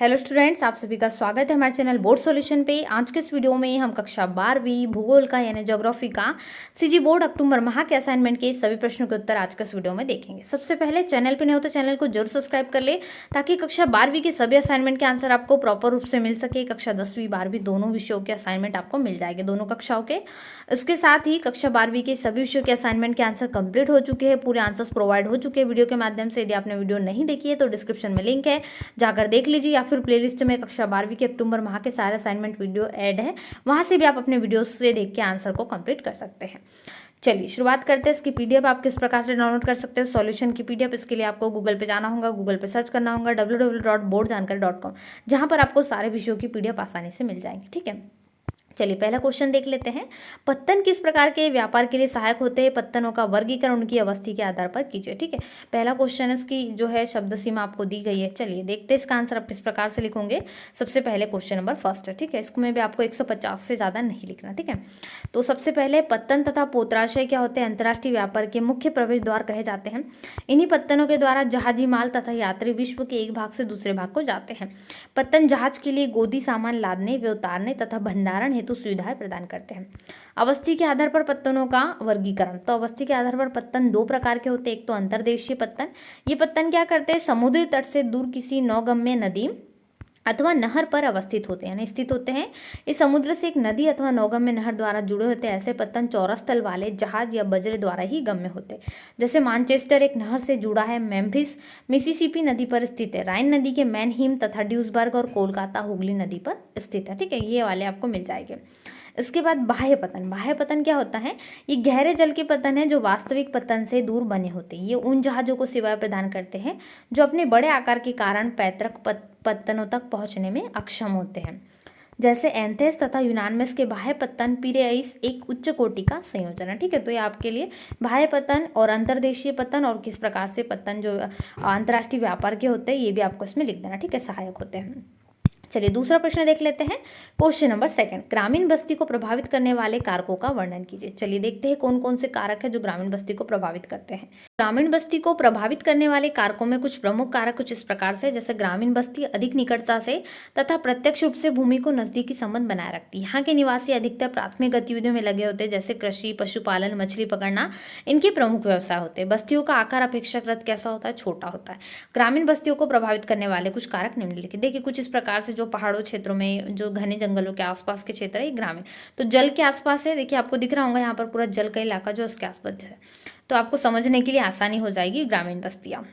Hello students, आप सभी का स्वागत है हमारे चैनल बोर्ड सॉल्यूशन पे। आज के इस वीडियो में हम कक्षा 12वीं भूगोल का यानी ज्योग्राफी का सीजी बोर्ड अक्टूबर माह के असाइनमेंट के सभी प्रश्नों के उत्तर आज के इस वीडियो में देखेंगे। सबसे पहले चैनल पे नहीं हो तो चैनल को जरूर सब्सक्राइब कर ले ताकि कक्षा 12वीं के सभी असाइनमेंट के आंसर आपको प्रॉपर रूप से मिल सके। कक्षा 10वीं 12वीं दोनों विषयों के असाइनमेंट आपको मिल जाएंगे, दोनों कक्षाओं के। इसके साथ ही कक्षा 12वीं के सभी विषयों के असाइनमेंट के आंसर कंप्लीट हो चुके हैं, पूरे आंसर्स प्रोवाइड हो चुके हैं वीडियो के माध्यम से। यदि आपने वीडियो नहीं देखी है तो डिस्क्रिप्शन में लिंक है, जाकर देख लीजिए, या फिर प्लेलिस्ट में कक्षा 12वीं के अक्टूबर माह के सारे असाइनमेंट वीडियो ऐड है, वहां से भी आप अपने वीडियो से देख के आंसर को कंप्लीट कर सकते हैं। चलिए शुरुआत करते हैं। इसकी पीडीएफ आप किस प्रकार से डाउनलोड कर सकते हो, सॉल्यूशन की पीडीएफ। इसके लिए आपको गूगल पे जाना होगा, गूगल पे सर्च करना होगा www.boardjankari.com, जहां पर आपको सारे विषयों की पीडीएफ आसानी से मिल जाएंगी। ठीक है, चलिए पहला क्वेश्चन देख लेते हैं। पत्तन किस प्रकार के व्यापार के लिए सहायक होते हैं? पत्तनों का वर्गीकरण उनकी अवस्थी के आधार पर कीजिए। ठीक है, पहला क्वेश्चन इसकी जो है शब्द सीमा आपको दी गई है। चलिए देखते हैं इसका आंसर आप किस प्रकार से लिखोगे। सबसे पहले क्वेश्चन नंबर फर्स्ट है। ठीक है, इसको में भी आपको 150 से ज़्यादा नहीं लिखना। ठीक है, तो सबसे पहले पत्तन तथा पोत्राशय क्या होते हैं? अंतर्राष्ट्रीय व्यापार के मुख्य प्रवेश द्वार कहे जाते हैं। इन्हीं पत्तनों के द्वारा जहाजी माल तथा यात्री विश्व के एक भाग से दूसरे भाग को जाते हैं। पत्तन जहाज के लिए गोदी सामान लादने व उतारने तथा भंडारण हेतु सुविधाएं प्रदान करते हैं। अवस्थी के आधार पर पत्तनों का वर्गीकरण। तो अवस्थी के आधार पर पत्तन दो प्रकार के होते हैं। एक तो अंतर्देशीय पत्तन। ये पत्तन क्या करते हैं? समुद्री तट से दूर किसी नौगम्य नदी अथवा नहर पर अवस्थित होते हैं, यानी स्थित होते हैं। इस समुद्र से एक नदी अथवा नौगम्य नहर द्वारा जुड़े होते हैं। ऐसे पत्तन चौरस तल वाले जहाज या बजरे द्वारा ही गम्य होते हैं। जैसे मानचेस्टर एक नहर से जुड़ा है, मेम्फिस मिसिसिपी नदी पर स्थित है, राइन नदी के मैनहीम तथा ड्यूसबर्ग और कोलकाता हुगली नदी पर स्थित है। ठीक है, ये वाले आपको मिल जाएंगे। इसके बाद बाह्य पतन। बाह्य पतन क्या होता है? ये गहरे जल के पतन है जो वास्तविक पतन से दूर बने होते हैं। ये उन जहाजों को सेवाएं प्रदान करते हैं जो अपने बड़े आकार के कारण पैतृक पत्तनों तक पहुंचने में अक्षम होते हैं। जैसे एंथेस तथा यूनानमेस के बाह्य पत्तन पिरेइस एक उच्च कोटि का संयोजन है। ठीक है, तो ये आपके लिए बाह्य पतन और अंतर्देशीय पतन और किस प्रकार से पतन जो अंतर्राष्ट्रीय व्यापार के होते हैं ये भी आपको इसमें लिख देना। ठीक है, सहायक होते हैं। चलिए दूसरा प्रश्न देख लेते हैं। क्वेश्चन नंबर सेकंड, ग्रामीण बस्ती को प्रभावित करने वाले कारकों का वर्णन कीजिए। चलिए देखते हैं कौन कौन से कारक है जो ग्रामीण बस्ती को प्रभावित करते हैं। ग्रामीण बस्ती को प्रभावित करने वाले कारकों में कुछ प्रमुख कारक कुछ इस प्रकार से, जैसे ग्रामीण बस्ती अधिक निकटता से तथा प्रत्यक्ष रूप से भूमि को नजदीकी संबंध बनाए रखती है। यहाँ के निवासी अधिकतर प्राथमिक गतिविधियों में लगे होते हैं, जैसे कृषि, पशुपालन, मछली पकड़ना इनके प्रमुख व्यवसाय होते हैं। बस्तियों का आकार अपेक्षाकृत कैसा होता है? छोटा होता है। ग्रामीण बस्तियों को प्रभावित करने वाले कुछ कारक निम्नलिखित। देखिए कुछ इस प्रकार से, जो पहाड़ों क्षेत्रों में, जो घने जंगलों के आसपास के क्षेत्र है, ये ग्रामीण तो जल के आसपास है। देखिए आपको दिख रहा होगा यहाँ पर पूरा जल का इलाका जो उसके आसपास है, तो आपको समझने के लिए आसानी हो जाएगी ग्रामीण बस्तियाँ।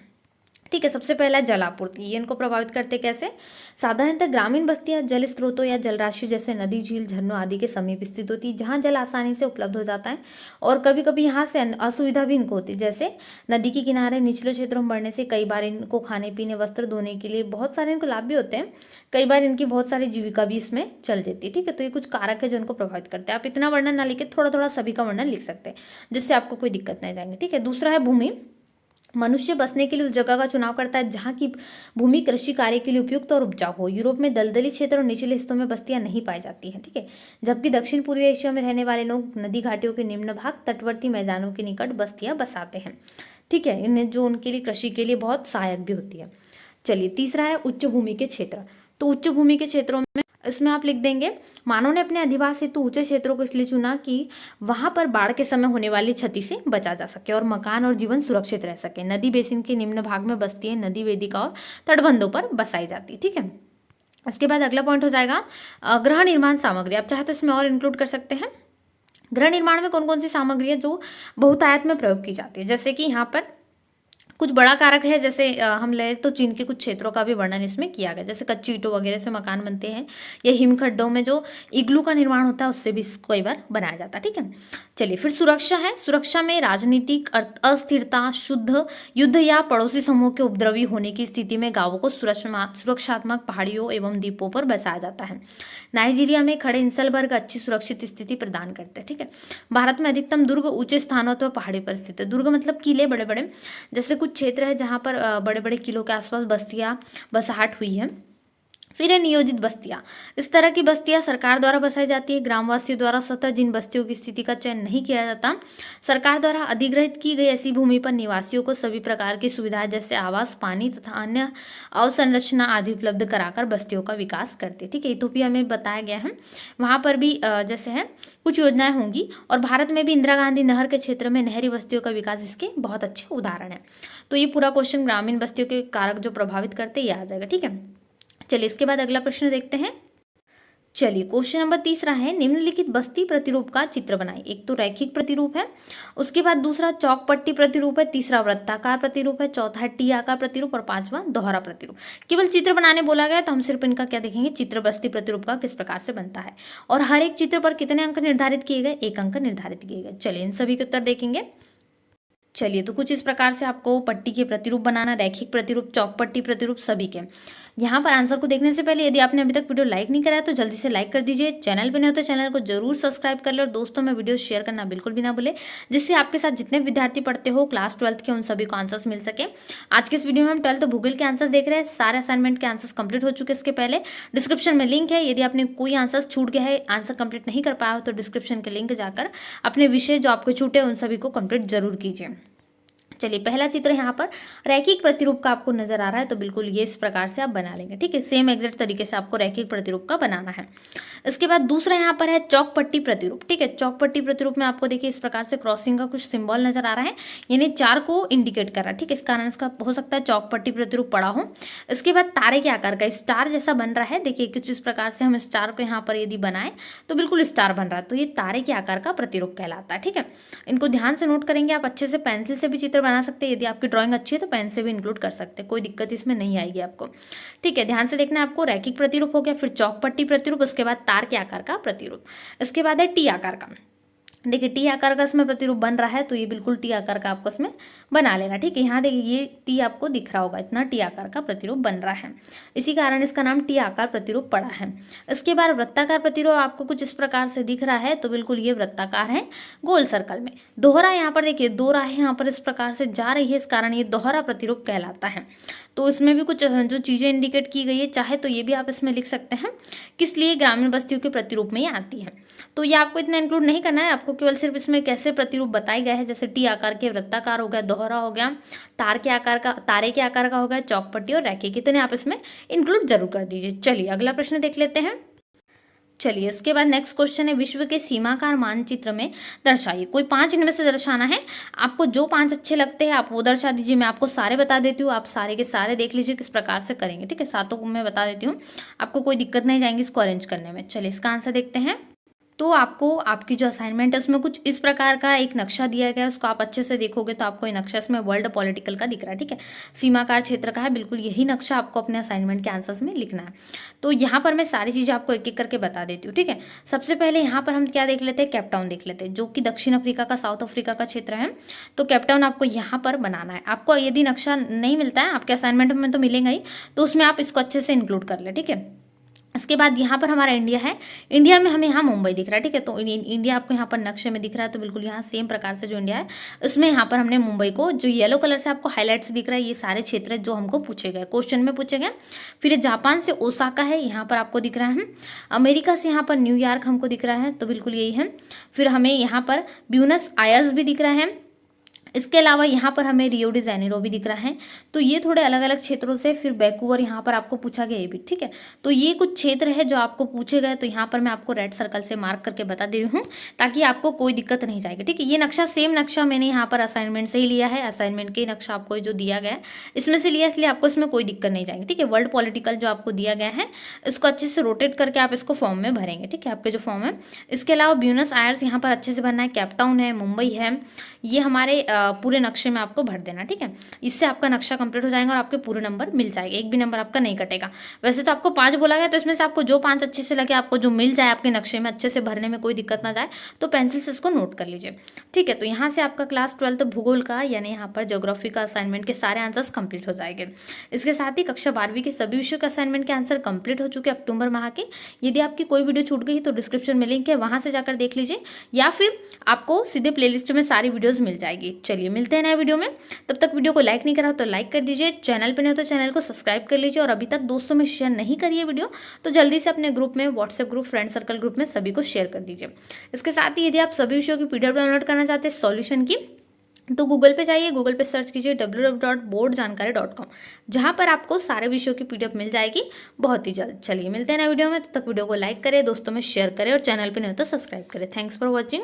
ठीक है, सबसे पहला जलापूर्ति। ये इनको प्रभावित करते कैसे? साधारणतः ग्रामीण बस्तियां जल स्रोतों या जलराशियों जैसे नदी, झील, झरनों आदि के समीप स्थित होती है, जहां जल आसानी से उपलब्ध हो जाता है। और कभी कभी यहाँ से असुविधा भी इनको होती है, जैसे नदी के किनारे निचले क्षेत्रों में बढ़ने से कई बार इनको खाने पीने, वस्त्र धोने के लिए बहुत सारे इनको लाभ भी होते हैं। कई बार इनकी बहुत सारी जीविका भी इसमें चल जाती है। ठीक है, तो ये कुछ कारक है जो इनको प्रभावित करते हैं। आप इतना वर्णन ना लिखे, थोड़ा थोड़ा सभी का वर्णन लिख सकते हैं, जिससे आपको कोई दिक्कत नहीं जाएंगे। ठीक है, दूसरा है भूमि। मनुष्य बसने के लिए उस जगह का चुनाव करता है जहाँ की भूमि कृषि कार्य के लिए उपयुक्त और उपजाऊ हो। यूरोप में दलदली क्षेत्र और निचले हिस्सों में बस्तियां नहीं पाई जाती हैं। ठीक है, जबकि दक्षिण पूर्वी एशिया में रहने वाले लोग नदी घाटियों के निम्न भाग, तटवर्ती मैदानों के निकट बस्तियां बसाते हैं। ठीक है, इन्हें जो उनके लिए कृषि के लिए बहुत सहायक भी होती है। चलिए तीसरा है उच्च भूमि के क्षेत्र। तो उच्च भूमि के क्षेत्रों में इसमें आप लिख देंगे, मानव ने अपने अधिवास हेतु ऊंचे क्षेत्रों को इसलिए चुना कि वहां पर बाढ़ के समय होने वाली क्षति से बचा जा सके और मकान और जीवन सुरक्षित रह सके। नदी बेसिन के निम्न भाग में बस्तियां नदी वेदिका और तटबंधों पर बसाई जाती। ठीक है, इसके बाद अगला पॉइंट हो जाएगा गृह निर्माण सामग्री। आप चाहे तो इसमें और इंक्लूड कर सकते हैं। गृह निर्माण में कौन कौन सी सामग्री है जो बहुतायत में प्रयोग की जाती है? जैसे कि यहाँ पर कुछ बड़ा कारक है, जैसे हम ले तो चीन के कुछ क्षेत्रों का भी वर्णन इसमें किया गया, जैसे कच्ची ईंटों वगैरह से मकान बनते हैं, या हिमखड्डों में जो इग्लू का निर्माण होता है उससे भी इसको कई बार बनाया जाता है। ठीक है, चलिए फिर सुरक्षा है। सुरक्षा में राजनीतिक अस्थिरता, शुद्ध युद्ध या पड़ोसी समूह के उपद्रवी होने की स्थिति में गांवों को सुरक्षात्मक पहाड़ियों एवं द्वीपों पर बसाया जाता है। नाइजीरिया में खड़े इंसलबर्ग अच्छी सुरक्षित स्थिति प्रदान करते हैं। ठीक है, भारत में अधिकतम दुर्ग ऊंचे स्थानों अथवा पहाड़ी पर स्थित है। दुर्ग मतलब किले बड़े बड़े, जैसे कुछ क्षेत्र है जहाँ पर बड़े बड़े किलों के आसपास बस्तियां बसाहट हुई है। फिर है नियोजित बस्तियां। इस तरह की बस्तियां सरकार द्वारा बसाई जाती है ग्रामवासियों द्वारा स्वतः जिन बस्तियों की स्थिति का चयन नहीं किया जाता। सरकार द्वारा अधिग्रहित की गई ऐसी भूमि पर निवासियों को सभी प्रकार की सुविधाएं जैसे आवास, पानी तथा अन्य अवसंरचना आदि उपलब्ध कराकर बस्तियों का विकास करती है। ठीक है, इथोपिया में बताया गया है, वहां पर भी जैसे है कुछ योजनाएं होंगी। और भारत में भी इंदिरा गांधी नहर के क्षेत्र में नहरी बस्तियों का विकास इसके बहुत अच्छे उदाहरण है। तो ये पूरा क्वेश्चन ग्रामीण बस्तियों के कारक जो प्रभावित करते हैं ये आ जाएगा। ठीक है, चलिए इसके बाद अगला प्रश्न देखते हैं। चलिए क्वेश्चन नंबर तीसरा है, निम्नलिखित बस्ती प्रतिरूप का चित्र बनाइए। एक तो रैखिक प्रतिरूप है, उसके बाद दूसरा चौक पट्टी प्रतिरूप है, तीसरा वृत्ताकार प्रतिरूप है, चौथा है टी आकार प्रतिरूप और पांचवा दोहरा प्रतिरूप। केवल चित्र बनाने बोला गया तो हम सिर्फ इनका क्या देखेंगे, चित्र बस्ती प्रतिरूप का किस प्रकार से बनता है और हर एक चित्र पर कितने अंक निर्धारित किए गए, 1 अंक निर्धारित किए गए। चलिए इन सभी के उत्तर देखेंगे। चलिए तो कुछ इस प्रकार से आपको पट्टी के प्रतिरूप बनाना, रैखिक प्रतिरूप, चौक पट्टी प्रतिरूप सभी के। यहाँ पर आंसर को देखने से पहले यदि आपने अभी तक वीडियो लाइक नहीं करा है तो जल्दी से लाइक कर दीजिए। चैनल पे नहीं हो तो चैनल को जरूर सब्सक्राइब कर ले और दोस्तों में वीडियो शेयर करना बिल्कुल भी ना भूले, जिससे आपके साथ जितने विद्यार्थी पढ़ते हो क्लास 12th के उन सभी को आंसर्स मिल सके। आज के इस वीडियो में हम 12th भूगोल के आंसर्स देख रहे हैं। सारे असाइनमेंट के आंसर्स कंप्लीट हो चुके हैं। इसके पहले डिस्क्रिप्शन में लिंक है, यदि आपने कोई आंसर्स छूट गया है, आंसर कंप्लीट नहीं कर पाया हो तो डिस्क्रिप्शन के लिंक जाकर अपने विषय जो आपको छूटे उन सभी को कंप्लीट जरूर कीजिए। चलिए पहला चित्र यहाँ पर रैखिक प्रतिरूप का आपको नजर आ रहा है, तो बिल्कुल ये इस प्रकार से आप बना लेंगे। ठीक है, सेम एग्जैक्ट तरीके से आपको रैखिक प्रतिरूप का बनाना है। इसके बाद दूसरा यहाँ पर है चौक पट्टी प्रतिरूप। ठीक है, चौक पट्टी प्रतिरूप में आपको देखिए इस प्रकार से क्रॉसिंग का कुछ सिंबल नजर आ रहा है, यानी 4 को इंडिकेट कर रहा है। ठीक है, इस कारण इसका हो सकता है चौक पट्टी प्रतिरूप पड़ा हो। इसके बाद तारे के आकार का स्टार जैसा बन रहा है, देखिए कुछ इस प्रकार से हम स्टार को यहाँ पर यदि बनाए तो बिल्कुल स्टार बन रहा है, तो ये तारे के आकार का प्रतिरूप कहलाता है। ठीक है, इनको ध्यान से नोट करेंगे। आप अच्छे से पेंसिल से भी चित्र बना सकते हैं, यदि आपकी ड्राइंग अच्छी है तो पेन से भी इंक्लूड कर सकते हैं, कोई दिक्कत इसमें नहीं आएगी आपको। ठीक है, ध्यान से देखना है आपको। रैखिक प्रतिरूप हो गया, फिर चौक पट्टी प्रतिरूप, उसके बाद तार के आकार का प्रतिरूप, इसके बाद है टी आकार का। देखिए टी आकार का इसमें प्रतिरूप बन रहा है, तो ये बिल्कुल टी आकार का आपको इसमें बना लेना। ठीक है, यहाँ देखिए ये टी आपको दिख रहा होगा, इतना टी आकार का प्रतिरूप बन रहा है, इसी कारण इसका नाम टी आकार प्रतिरूप पड़ा है। इसके बाद वृत्ताकार प्रतिरूप आपको कुछ इस प्रकार से दिख रहा है, तो बिल्कुल ये वृत्ताकार है गोल सर्कल में। दोहरा यहाँ पर देखिए 2 राहें यहाँ पर इस प्रकार से जा रही है, इस कारण ये दोहरा प्रतिरूप कहलाता है। तो इसमें भी कुछ जो चीजें इंडिकेट की गई है, चाहे तो ये भी आप इसमें लिख सकते हैं किस लिए ग्रामीण बस्तियों के प्रतिरूप में ही आती है। तो ये आपको इतना इंक्लूड नहीं करना है, आपको केवल सिर्फ इसमें कैसे प्रतिरूप बताए गए हैं, जैसे टी आकार के वृत्ताकार हो गया, दोहरा हो गया, तारे के आकार का हो गया, चौकपट्टी और रैखिक, कितने आप इसमें इंक्लूड जरूर कर दीजिए। चलिए अगला प्रश्न देख लेते हैं। चलिए इसके बाद नेक्स्ट क्वेश्चन है, विश्व के सीमाकार मानचित्र में दर्शाइए। कोई 5 इनमें से दर्शाना है, आपको जो 5 अच्छे लगते हैं आप वो दर्शा दीजिए। मैं आपको सारे बता देती हूँ, आप सारे के सारे देख लीजिए किस प्रकार से करेंगे। ठीक है, सातों को मैं बता देती हूँ, आपको कोई दिक्कत नहीं जाएंगी इसको अरेंज करने में। चलिए इसका आंसर देखते हैं। तो आपको आपकी जो असाइनमेंट है उसमें कुछ इस प्रकार का एक नक्शा दिया गया है, उसको आप अच्छे से देखोगे तो आपको ये नक्शा इसमें वर्ल्ड पॉलिटिकल का दिख रहा है। ठीक है, सीमाकार क्षेत्र का है, बिल्कुल यही नक्शा आपको अपने असाइनमेंट के आंसर्स में लिखना है। तो यहाँ पर मैं सारी चीज़ें आपको एक एक करके बता देती हूँ। ठीक है, सबसे पहले यहाँ पर हम क्या देख लेते हैं, केप टाउन देख लेते हैं, जो कि दक्षिण अफ्रीका का साउथ अफ्रीका का क्षेत्र है। तो केप टाउन आपको यहाँ पर बनाना है। आपको यदि नक्शा नहीं मिलता है, आपके असाइनमेंट में तो मिलेगा ही, तो उसमें आप इसको अच्छे से इंक्लूड कर ले। ठीक है, इसके बाद यहाँ पर हमारा इंडिया है, इंडिया में हमें यहाँ मुंबई दिख रहा है। ठीक है, तो इंडिया आपको यहाँ पर नक्शे में दिख रहा है, तो बिल्कुल यहाँ सेम प्रकार से जो इंडिया है इसमें यहाँ पर हमने मुंबई को, जो येलो कलर से आपको हाईलाइट्स दिख रहा है, ये सारे क्षेत्र जो हमको पूछे गए, क्वेश्चन में पूछे गए। फिर जापान से ओसाका है, यहाँ पर आपको दिख रहा है। अमेरिका से यहाँ पर न्यूयॉर्क हमको दिख रहा है, तो बिल्कुल यही है। फिर हमें यहाँ पर ब्यूनस आयर्स भी दिख रहा है। इसके अलावा यहाँ पर हमें रियो डी जेनेरो भी दिख रहा है। तो ये थोड़े अलग अलग क्षेत्रों से, फिर वैंकूवर यहाँ पर आपको पूछा गया ये भी। ठीक है, तो ये कुछ क्षेत्र है जो आपको पूछे गए, तो यहाँ पर मैं आपको रेड सर्कल से मार्क करके बता दे रही हूँ ताकि आपको कोई दिक्कत नहीं जाएगी। ठीक है, ये नक्शा सेम नक्शा मैंने यहाँ पर असाइनमेंट से ही लिया है, असाइनमेंट के नक्शा आपको जो दिया गया है इसमें से लिया, इसलिए आपको इसमें कोई दिक्कत नहीं जाएगी। ठीक है, वर्ल्ड पॉलिटिकल जो आपको दिया गया है इसको अच्छे से रोटेट करके आप इसको फॉर्म में भरेंगे। ठीक है, आपके जो फॉर्म है। इसके अलावा ब्यूनस आयर्स यहाँ पर अच्छे से भरना है, केप टाउन है, मुंबई है, ये हमारे पूरे नक्शे में आपको भर देना। ठीक है, इससे आपका नक्शा कंप्लीट हो जाएगा और आपके पूरे नंबर मिल जाएंगे, एक भी नंबर आपका नहीं कटेगा। वैसे तो आपको 5 बोला गया, तो इसमें से आपको जो 5 अच्छे से लगे, आपको जो मिल जाए आपके नक्शे में, अच्छे से भरने में कोई दिक्कत ना जाए, तो पेंसिल से इसको नोट कर लीजिए। ठीक है, तो यहाँ से आपका क्लास 12th भूगोल का यानी यहाँ पर ज्योग्राफी का असाइनमेंट के सारे आंसर्स कंप्लीट हो जाएंगे। इसके साथ ही कक्षा 12वीं के सभी विषयों के असाइनमेंट के आंसर कंप्लीट हो चुके अक्टूबर माह के। यदि आपकी कोई वीडियो छूट गई तो डिस्क्रिप्शन में लिंक है, वहां से जाकर देख लीजिए, या फिर आपको सीधे प्लेलिस्ट में सारी वीडियोज मिल जाएगी। चलिए मिलते हैं नए वीडियो में। तब तक वीडियो को लाइक नहीं करा हो तो लाइक कर दीजिए, चैनल पे नहीं हो तो चैनल को सब्सक्राइब कर लीजिए, और अभी तक दोस्तों में शेयर नहीं करिए वीडियो तो जल्दी से अपने ग्रुप में, WhatsApp group, friend circle group में सभी को शेयर कर दीजिए। इसके साथ ही यदि आप सभी विषयों की PDF डाउनलोड करना चाहते हैं सॉल्यूशन की, तो गूगल पे जाइए, गूगल पे सर्च कीजिए www.boardjankari.com, जहाँ पर आपको सारे विषयों की PDF मिल जाएगी बहुत ही जल्द। चलिए मिलते हैं नए वीडियो में, तब तक वीडियो को लाइक करें, दोस्तों में शेयर करें, और चैनल पे नहीं हो तो सब्सक्राइब करें। Thanks for watching.